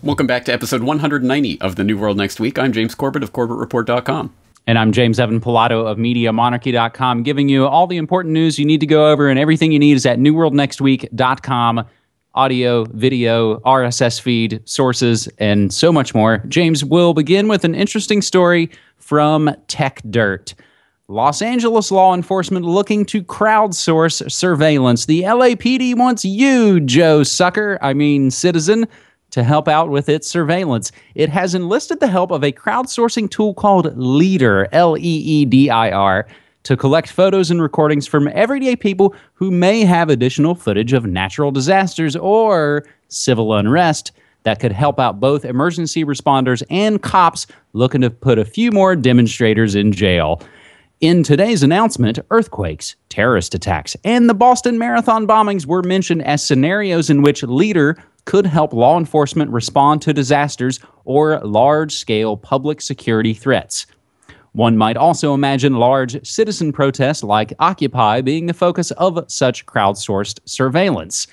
Welcome back to episode 190 of The New World Next Week. I'm James Corbett of CorbettReport.com. And I'm James Evan Pilato of MediaMonarchy.com, giving you all the important news you need to go over, and everything you need is at NewWorldNextWeek.com. Audio, video, RSS feed, sources, and so much more. James, will begin with an interesting story from Tech Dirt. Los Angeles law enforcement looking to crowdsource surveillance. The LAPD wants you, Joe Sucker, citizen, to help out with its surveillance. It has enlisted the help of a crowdsourcing tool called Leader, Leedir, to collect photos and recordings from everyday people who may have additional footage of natural disasters or civil unrest that could help out both emergency responders and cops looking to put a few more demonstrators in jail. In today's announcement, earthquakes, terrorist attacks, and the Boston Marathon bombings were mentioned as scenarios in which Leader could help law enforcement respond to disasters or large-scale public security threats. One might also imagine large citizen protests like Occupy being the focus of such crowdsourced surveillance.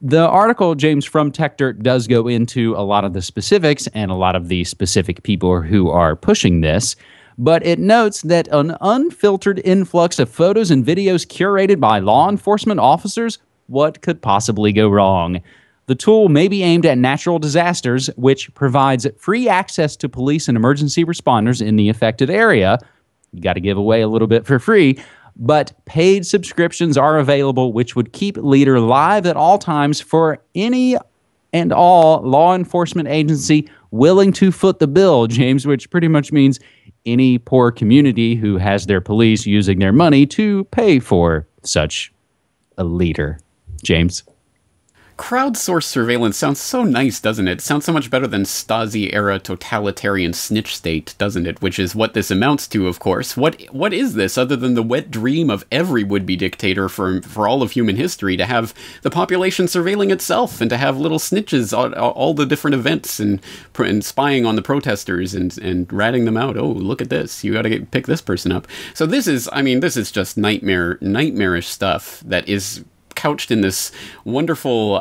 The article, James, from TechDirt does go into a lot of the specifics and a lot of the specific people who are pushing this, but it notes that an unfiltered influx of photos and videos curated by law enforcement officers, what could possibly go wrong? The tool may be aimed at natural disasters, which provides free access to police and emergency responders in the affected area. You got to give away a little bit for free, but paid subscriptions are available, which would keep Leader live at all times for any and all law enforcement agency willing to foot the bill, James, which pretty much means any poor community who has their police using their money to pay for such a Leader. James? Crowdsourced surveillance sounds so nice, doesn't it? It sounds so much better than Stasi-era totalitarian snitch state, doesn't it? Which is what this amounts to, of course. What is this, other than the wet dream of every would-be dictator for all of human history, to have the population surveilling itself and to have little snitches on all the different events and spying on the protesters and ratting them out. Oh, look at this. You gotta pick this person up. So this is just nightmarish stuff that is couched in this wonderful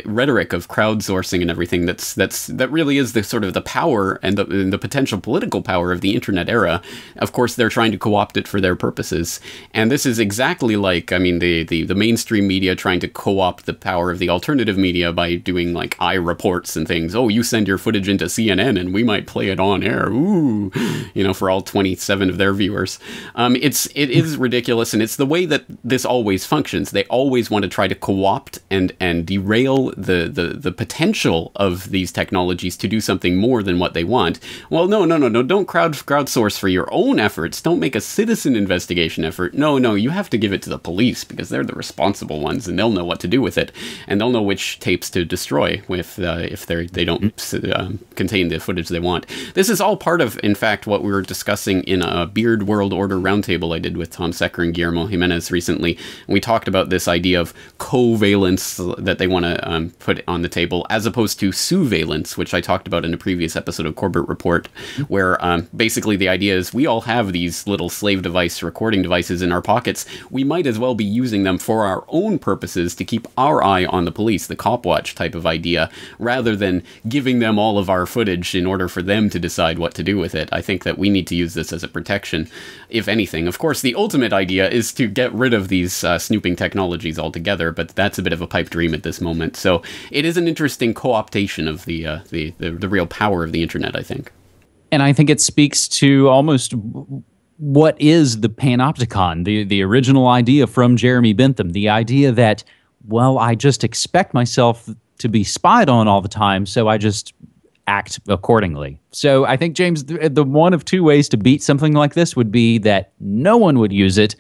rhetoric of crowdsourcing and everything that really is the sort of the power and the potential political power of the internet era. Of course, they're trying to co-opt it for their purposes, and this is exactly like, the mainstream media trying to co-opt the power of the alternative media by doing like reports and things. Oh, you send your footage into CNN and we might play it on air. Ooh, for all 27 of their viewers. It is ridiculous, and it's the way that this always functions. They always want to try to co-opt and derail the potential of these technologies to do something more than what they want. Well, no, don't crowdsource for your own efforts. Don't make a citizen investigation effort. No, you have to give it to the police because they're the responsible ones and they'll know what to do with it, and they'll know which tapes to destroy if they don't contain the footage they want. This is all part of, in fact, what we were discussing in a Beard World Order roundtable I did with Tom Secker and Guillermo Jimenez recently. We talked about this idea of covalence that they want to put on the table, as opposed to sousveillance, which I talked about in a previous episode of Corbett Report, where basically the idea is we all have these little slave device recording devices in our pockets. We might as well be using them for our own purposes to keep our eye on the police, the cop watch type of idea, rather than giving them all of our footage in order for them to decide what to do with it. I think that we need to use this as a protection, if anything. Of course, the ultimate idea is to get rid of these snooping technologies altogether, but that's a bit of a pipe dream at this moment. So it is an interesting co-optation of the real power of the internet, I think. And I think it speaks to almost what is the panopticon, the original idea from Jeremy Bentham, the idea that, well, I just expect myself to be spied on all the time, so I just act accordingly. So I think, James, the one of two ways to beat something like this would be that no one would use it,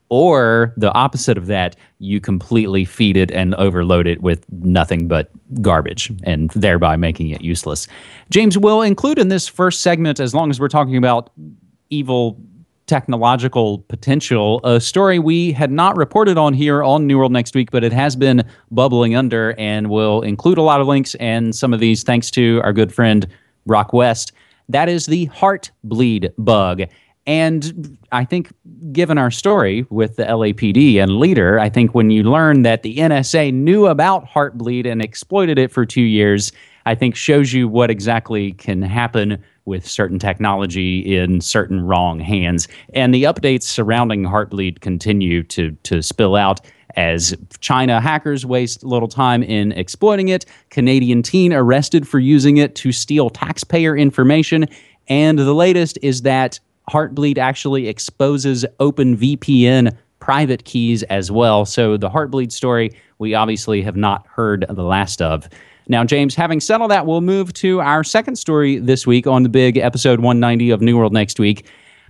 or the opposite of that, you completely feed it and overload it with nothing but garbage, and thereby making it useless. James, we'll include in this first segment, as long as we're talking about evil technological potential, a story we had not reported on here on New World Next Week, but it has been bubbling under, and we'll include a lot of links and some of these thanks to our good friend Brock West. That is the Heartbleed bug. And I think, given our story with the LAPD and Leader, I think when you learn that the NSA knew about Heartbleed and exploited it for 2 years, I think shows you what exactly can happen with certain technology in certain wrong hands. And the updates surrounding Heartbleed continue to spill out as China hackers waste little time in exploiting it, Canadian teen arrested for using it to steal taxpayer information, and the latest is that Heartbleed actually exposes OpenVPN private keys as well. So the Heartbleed story we obviously have not heard the last of. Now, James, having settled that, we'll move to our second story this week on the big episode 190 of New World Next Week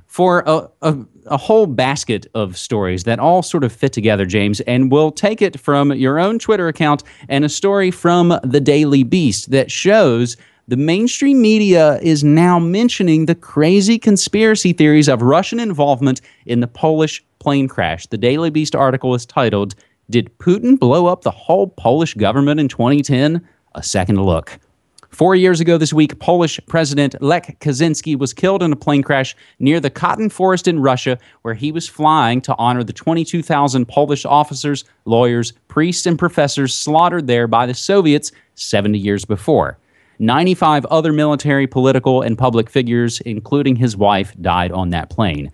for a whole basket of stories that all sort of fit together, James, and we'll take it from your own Twitter account and a story from the Daily Beast that shows the mainstream media is now mentioning the crazy conspiracy theories of Russian involvement in the Polish plane crash. The Daily Beast article is titled, "Did Putin blow up the whole Polish government in 2010? A second look." 4 years ago this week, Polish President Lech Kaczynski was killed in a plane crash near the cotton forest in Russia, where he was flying to honor the 22,000 Polish officers, lawyers, priests, and professors slaughtered there by the Soviets 70 years before. 95 other military, political, and public figures, including his wife, died on that plane.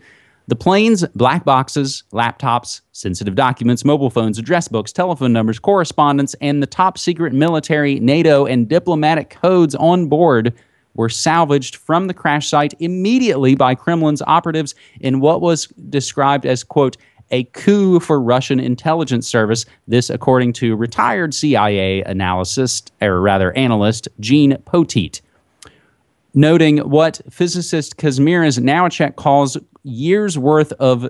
The plane's black boxes, laptops, sensitive documents, mobile phones, address books, telephone numbers, correspondence, and the top-secret military, NATO, and diplomatic codes on board were salvaged from the crash site immediately by Kremlin's operatives in what was described as, quote, a coup for Russian intelligence service. This, according to retired CIA analyst Gene Poteet, noting what physicist Kazimierz Nowacek calls years' worth of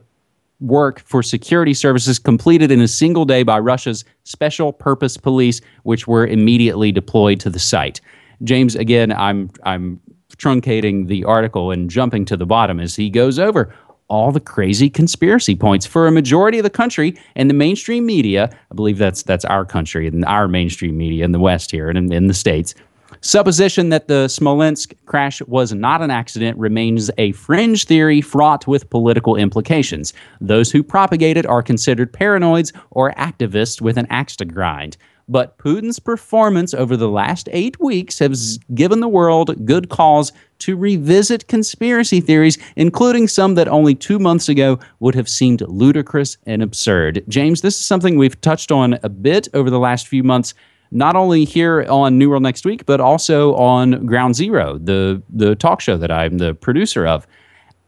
work for security services completed in a single day by Russia's special purpose police, which were immediately deployed to the site. James, again, I'm truncating the article and jumping to the bottom as he goes over all the crazy conspiracy points for a majority of the country and the mainstream media. I believe that's our country and our mainstream media in the West here and in the States. Supposition that the Smolensk crash was not an accident remains a fringe theory fraught with political implications. Those who propagate it are considered paranoids or activists with an axe to grind. But Putin's performance over the last 8 weeks has given the world good cause to revisit conspiracy theories, including some that only 2 months ago would have seemed ludicrous and absurd. James, this is something we've touched on a bit over the last few months, not only here on New World Next Week, but also on Ground Zero, the talk show that I'm the producer of.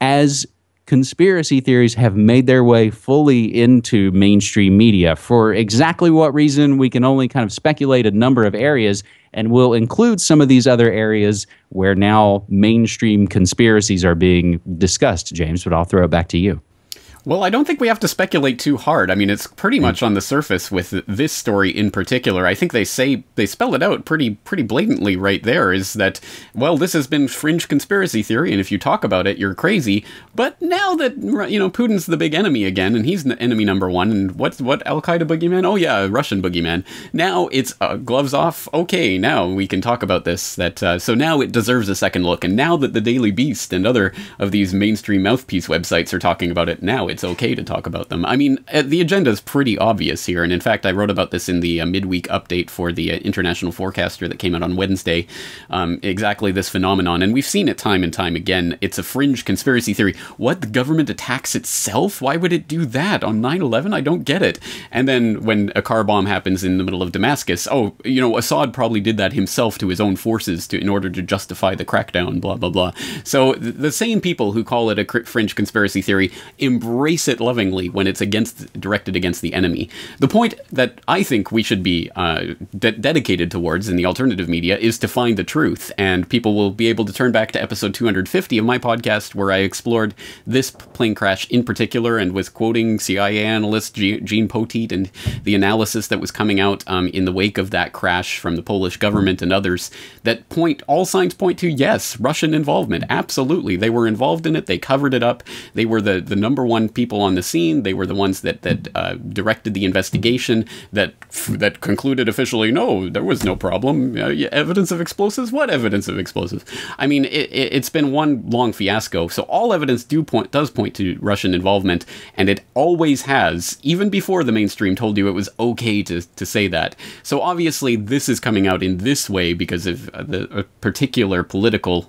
As conspiracy theories have made their way fully into mainstream media, for exactly what reason, we can only kind of speculate a number of areas, and we'll include some of these other areas where now mainstream conspiracies are being discussed, James, but I'll throw it back to you. Well, I don't think we have to speculate too hard. I mean, it's pretty much on the surface with this story in particular. I think they spell it out pretty blatantly right there, is that, well, this has been fringe conspiracy theory, and if you talk about it, you're crazy. But now that, you know, Putin's the big enemy again, and he's enemy number one, and what Al-Qaeda boogeyman? Oh yeah, Russian boogeyman. Now it's gloves off. Okay, now we can talk about this. So now it deserves a second look, and now that the Daily Beast and other of these mainstream mouthpiece websites are talking about it, now it's okay to talk about them. I mean, the agenda is pretty obvious here, and in fact, I wrote about this in the midweek update for the International Forecaster that came out on Wednesday, exactly this phenomenon, and we've seen it time and time again. It's a fringe conspiracy theory. What, the government attacks itself? Why would it do that on 9/11? I don't get it. And then when a car bomb happens in the middle of Damascus, oh, you know, Assad probably did that himself to his own forces in order to justify the crackdown, blah, blah, blah. So the same people who call it a fringe conspiracy theory embrace it lovingly when it's directed against the enemy. The point that I think we should be dedicated towards in the alternative media is to find the truth, and people will be able to turn back to episode 250 of my podcast, where I explored this plane crash in particular and was quoting CIA analyst Gene Poteet and the analysis that was coming out in the wake of that crash from the Polish government and others that all signs point to, yes, Russian involvement. Absolutely. They were involved in it. They covered it up. They were the number one people on the scene. They were the ones that directed the investigation that concluded officially, no, there was no problem. Evidence of explosives? What evidence of explosives? I mean, it's been one long fiasco. So all evidence does point to Russian involvement, and it always has, even before the mainstream told you it was okay to say that. So obviously this is coming out in this way because of the particular political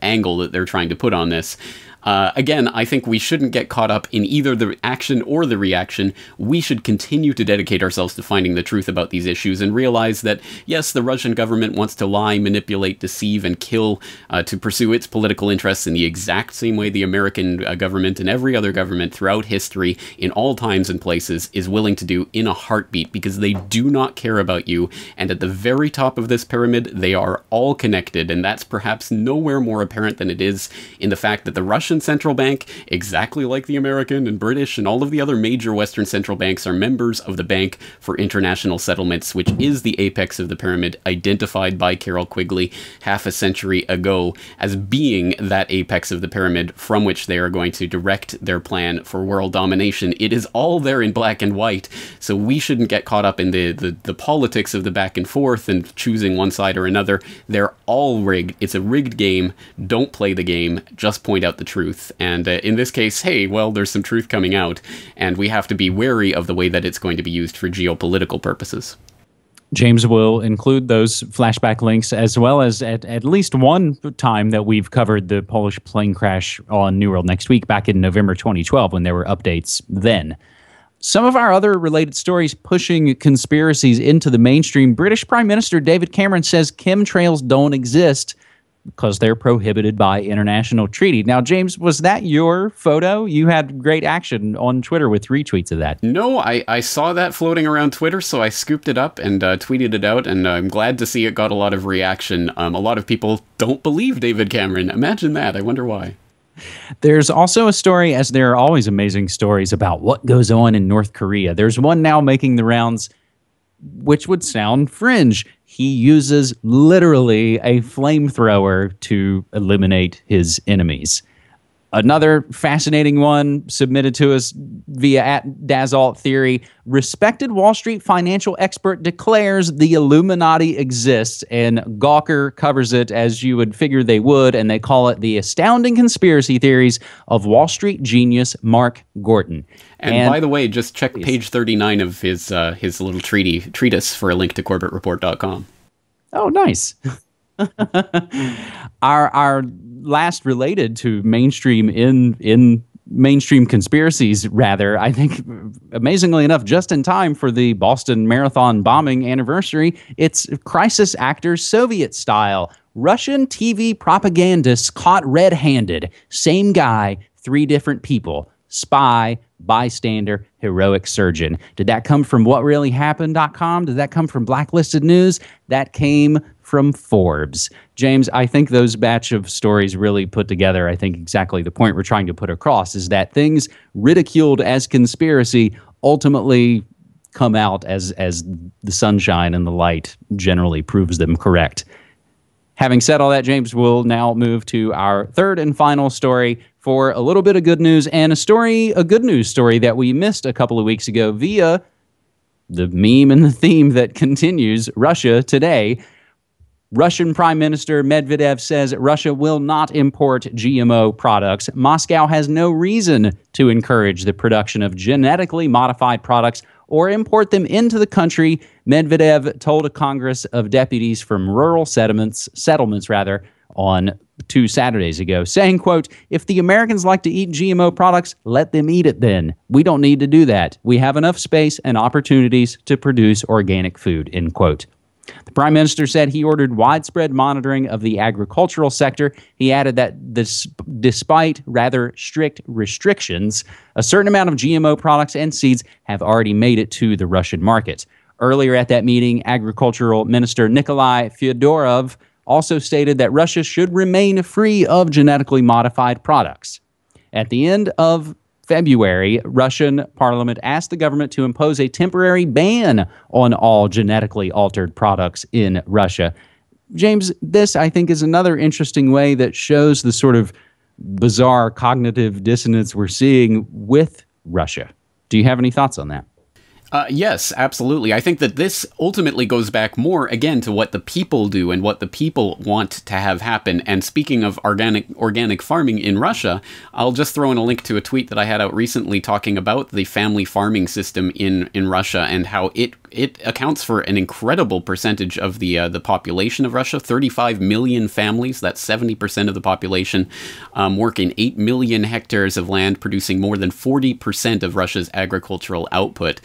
angle that they're trying to put on this. Again, I think we shouldn't get caught up in either the action or the reaction. We should continue to dedicate ourselves to finding the truth about these issues and realize that, yes, the Russian government wants to lie, manipulate, deceive, and kill to pursue its political interests in the exact same way the American government and every other government throughout history, in all times and places, is willing to do in a heartbeat, because they do not care about you. And at the very top of this pyramid, they are all connected, and that's perhaps nowhere more apparent than it is in the fact that the Russian central bank, exactly like the American and British and all of the other major Western central banks, are members of the Bank for International Settlements, which is the apex of the pyramid, identified by Carol Quigley half a century ago as being that apex of the pyramid from which they are going to direct their plan for world domination. It is all there in black and white, so we shouldn't get caught up in the politics of the back and forth and choosing one side or another. They're all rigged. It's a rigged game. Don't play the game. Just point out the truth. And in this case, hey, well, there's some truth coming out, and we have to be wary of the way that it's going to be used for geopolitical purposes. James will include those flashback links, as well as at least one time that we've covered the Polish plane crash on New World Next Week back in November 2012 when there were updates then. Some of our other related stories pushing conspiracies into the mainstream. British Prime Minister David Cameron says chemtrails don't exist because they're prohibited by international treaty. Now, James, was that your photo? You had great action on Twitter with retweets of that. No, I saw that floating around Twitter, so I scooped it up and tweeted it out, and I'm glad to see it got a lot of reaction. A lot of people don't believe David Cameron. Imagine that. I wonder why. There's also a story, as there are always amazing stories, about what goes on in North Korea. There's one now making the rounds, which would sound fringe. He uses literally a flamethrower to eliminate his enemies. Another fascinating one submitted to us via @DazAltTheory. Respected Wall Street financial expert declares the Illuminati exists, and Gawker covers it as you would figure they would, and they call it the astounding conspiracy theories of Wall Street genius Mark Gorton. And by the way, just check page 39 of his little treatise for a link to CorbettReport.com. Oh, nice. Our last related to mainstream in mainstream conspiracies, rather, I think, amazingly enough, just in time for the Boston Marathon bombing anniversary, it's crisis actors Soviet style. Russian TV propagandists caught red-handed. Same guy, 3 different people. Spy, bystander, heroic surgeon. Did that come from whatreallyhappened.com? Did that come from Blacklisted News? That came from Forbes. James, I think those batch of stories really put together, I think, exactly the point we're trying to put across, is that things ridiculed as conspiracy ultimately come out as the sunshine and the light generally proves them correct. Having said all that, James, we'll now move to our third and final story for a little bit of good news, and a good news story that we missed a couple of weeks ago via the meme and the theme that continues, Russia Today. Russian Prime Minister Medvedev says Russia will not import GMO products. Moscow has no reason to encourage the production of genetically modified products or import them into the country, Medvedev told a Congress of deputies from rural settlements on 2 Saturdays ago, saying, quote, "If the Americans like to eat GMO products, let them eat it then. We don't need to do that. We have enough space and opportunities to produce organic food," end quote. The Prime Minister said he ordered widespread monitoring of the agricultural sector. He added that despite rather strict restrictions, a certain amount of GMO products and seeds have already made it to the Russian market. Earlier at that meeting, Agricultural Minister Nikolai Fyodorov also stated that Russia should remain free of genetically modified products. At the end of February, Russian parliament asked the government to impose a temporary ban on all genetically altered products in Russia. James, this, I think, is another interesting way that shows the sort of bizarre cognitive dissonance we're seeing with Russia. Do you have any thoughts on that? Yes, absolutely. I think that this ultimately goes back more, again, to what the people do and what the people want to have happen. And speaking of organic farming in Russia, I'll just throw in a link to a tweet that I had out recently talking about the family farming system in Russia and how it accounts for an incredible percentage of the population of Russia. 35 million families, that's 70% of the population, work in 8 million hectares of land, producing more than 40% of Russia's agricultural output.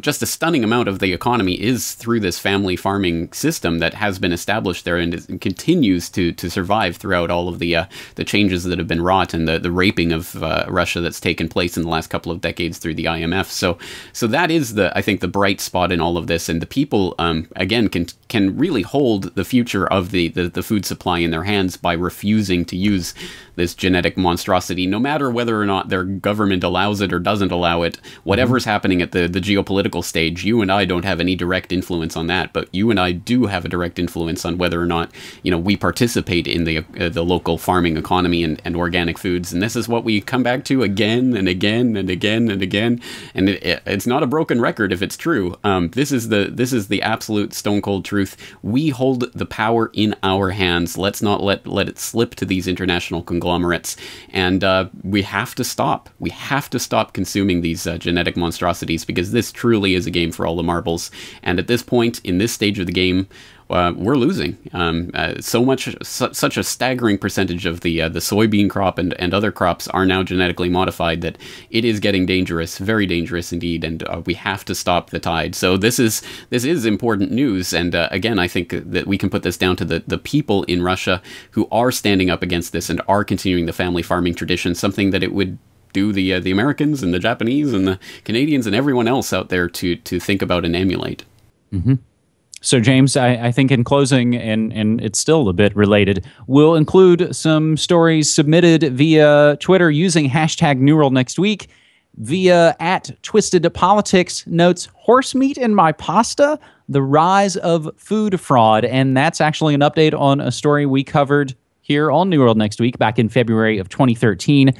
Just a stunning amount of the economy is through this family farming system that has been established there and continues to survive throughout all of the changes that have been wrought and the raping of Russia that's taken place in the last couple of decades through the IMF. So that is I think the bright spot in all of this, and the people again can really hold the future of the food supply in their hands by refusing to use this genetic monstrosity, no matter whether or not their government allows it or doesn't allow it. Whatever's happening at the geopolitical stage, you and I don't have any direct influence on that, but you and I do have a direct influence on whether or not, you know, we participate in the local farming economy and organic foods. And this is what we come back to again and again and again and again. And it's not a broken record if it's true. This is the absolute stone cold truth. We hold the power in our hands. Let's not let it slip to these international conglomerates. And we have to stop. We have to stop consuming these genetic monstrosities, because this truly is a game for all the marbles. And at this point, in this stage of the game, we're losing. Such a staggering percentage of the soybean crop and other crops are now genetically modified that it is getting dangerous, very dangerous indeed, and we have to stop the tide. So this is important news, and again, I think that we can put this down to the people in Russia who are standing up against this and are continuing the family farming tradition, something that it would do the Americans and the Japanese and the Canadians and everyone else out there to think about and emulate. Mm-hmm. So, James, I think in closing, and it's still a bit related, we'll include some stories submitted via Twitter using hashtag NewWorld next week. Via @TwistedPolitics notes, horse meat in my pasta, the rise of food fraud. And that's actually an update on a story we covered here on New World Next Week back in February of 2013.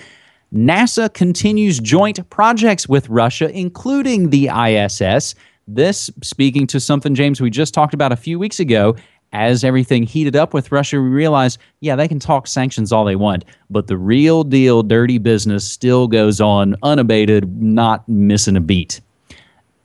NASA continues joint projects with Russia, including the ISS. This speaking to something, James, we just talked about a few weeks ago. As everything heated up with Russia, we realized, yeah, they can talk sanctions all they want, but the real deal dirty business still goes on unabated, not missing a beat.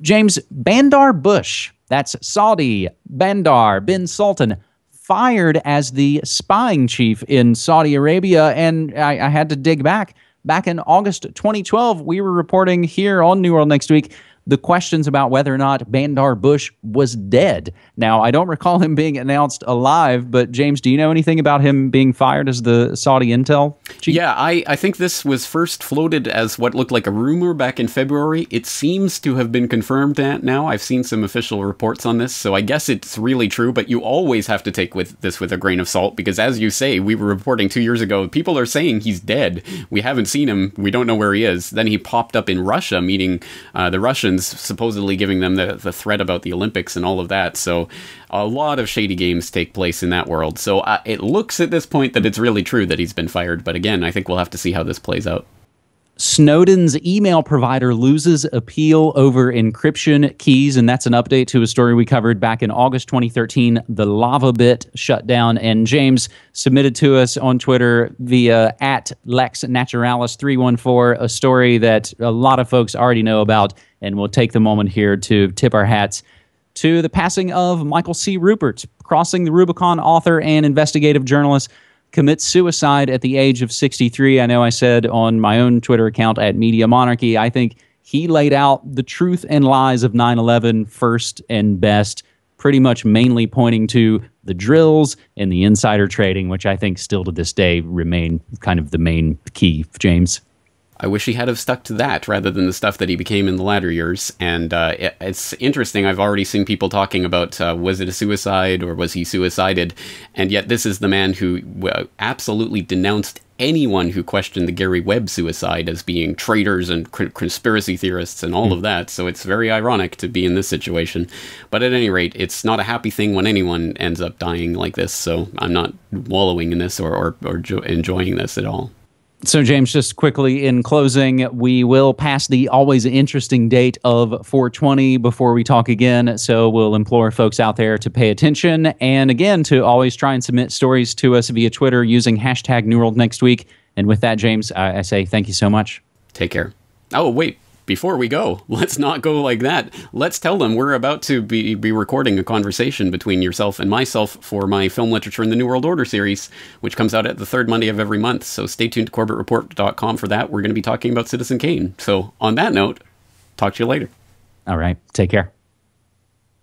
James, Bandar Bush, that's Saudi Bandar bin Sultan, fired as the spying chief in Saudi Arabia, and I had to dig back. Back in August 2012, we were reporting here on New World Next Week the questions about whether or not Bandar Bush was dead. Now, I don't recall him being announced alive, but James, do you know anything about him being fired as the Saudi intel chief? Yeah, I think this was first floated as what looked like a rumor back in February. It seems to have been confirmed now. I've seen some official reports on this, so I guess it's really true, but you always have to take this with a grain of salt, because as you say, we were reporting 2 years ago, people are saying he's dead. We haven't seen him. We don't know where he is. Then he popped up in Russia, meeting the Russians, supposedly giving them the threat about the Olympics and all of that. So a lot of shady games take place in that world. So it looks at this point that it's really true that he's been fired. But again, I think we'll have to see how this plays out. Snowden's email provider loses appeal over encryption keys, and that's an update to a story we covered back in August 2013, the lava bit shutdown. And James submitted to us on Twitter via @LexNaturalis314 a story that a lot of folks already know about, and we'll take the moment here to tip our hats to the passing of Michael C. Rupert, Crossing the Rubicon author and investigative journalist, commits suicide at the age of 63. I know I said on my own Twitter account @MediaMonarchy, I think he laid out the truth and lies of 9/11 first and best, pretty much mainly pointing to the drills and the insider trading, which I think still to this day remain kind of the main key, James. I wish he had have stuck to that rather than the stuff that he became in the latter years. And it's interesting. I've already seen people talking about, was it a suicide or was he suicided? And yet this is the man who absolutely denounced anyone who questioned the Gary Webb suicide as being traitors and conspiracy theorists and all of that. So it's very ironic to be in this situation. But at any rate, it's not a happy thing when anyone ends up dying like this. So I'm not wallowing in this or enjoying this at all. So, James, just quickly in closing, we will pass the always interesting date of 420 before we talk again. So we'll implore folks out there to pay attention. And again, to always try and submit stories to us via Twitter using hashtag New World Next Week. And with that, James, I say thank you so much. Take care. Oh, wait. Before we go, let's not go like that. Let's tell them we're about to be recording a conversation between yourself and myself for my Film Literature in the New World Order series, which comes out at the third Monday of every month. So stay tuned to CorbettReport.com for that. We're going to be talking about Citizen Kane. So on that note, talk to you later. All right. Take care.